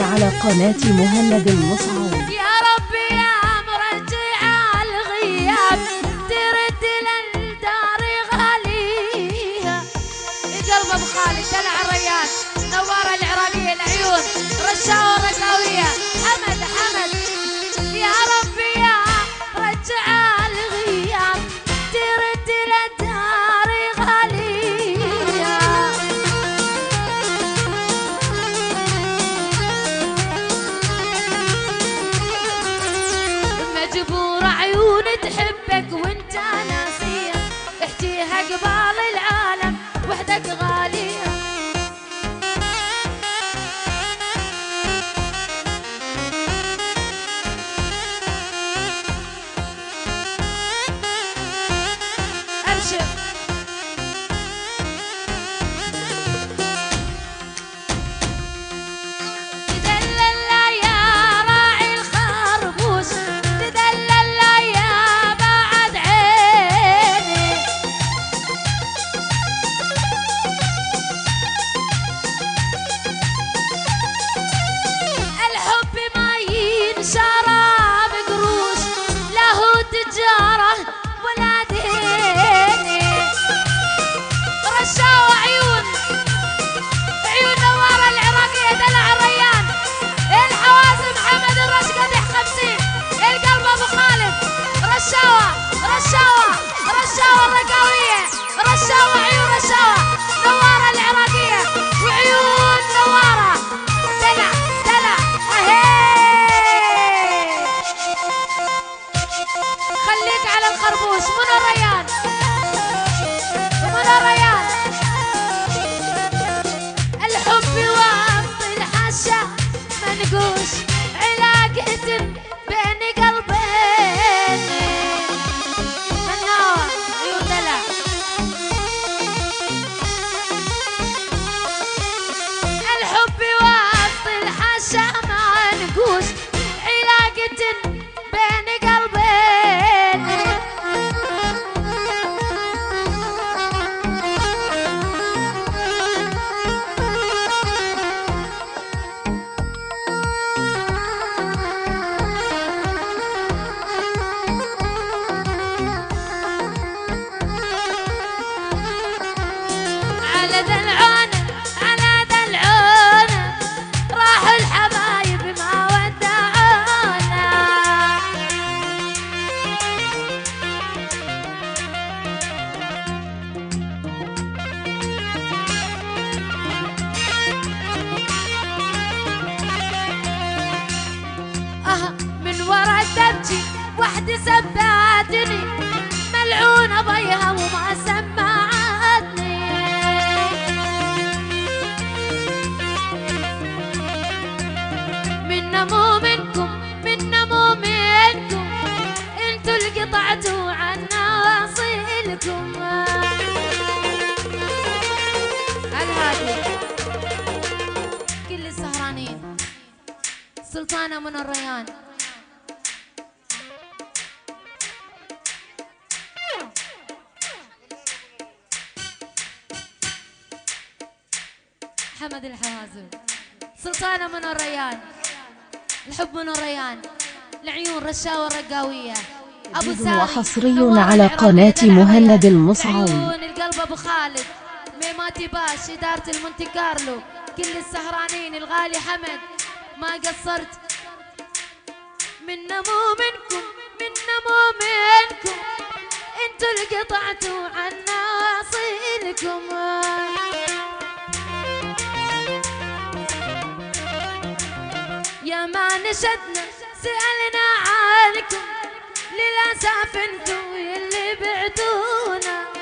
على قناة مهند المصعود. يا ربي يا مرجع الغياب ترد للدار غاليها. قلب ابو خالد دلع الريان نوار العراقية العيون رشاوة رقاوية حمد يا ربي يا رجع الغياب ترد للدار غالية. مجبور عيون تحبك وانت ناسية احجيها قبال العالم وحدك غالية. أبشر تدلل يا راعي الخربوش تدلل يا بعد عيني. الحب ما ينشرى بقروش له تجارة ولا ديني. رشاوة عيون نوار العراقية دلع الريان الحوازم حمد الرش قدح 50 القلب ابو خالد رشاوة الرقاوية رشاوة عيون رشاوة نوار العراقية وعيون نوارة دلع اهي. خليك على الخربوش منو الريان الحب وسط الحشا منقوش علاقة بين قلبين. مناوة عيون دلع الحب وسط الحشا منقوش علاقة بين قلبين. على دلعون راحوا الحبايب ما ودعونا. من ورا تبكي وحدة سباتني ملعونة بيها وما سمعتني. منا مو منكم انتوا اللي قطعتوا عنا واصيلكم. الهادي كل السهرانين سلطانة من الريان حمد الحوازم سلطانة من الريان الحب من الريان العيون رشاوة الرقاوية أبو سالم وحصري على قناة مهند المصعود. عيون القلب أبو خالد ميماتي باش إدارة المونتي كارلو كل السهرانين الغالي حمد ما قصرت. منا مو منكم انتوا اللي قطعتوا عنا واصيلكم. يا ما نشدنا سألنا عنكم للأسف انتوا اللي بعتونا.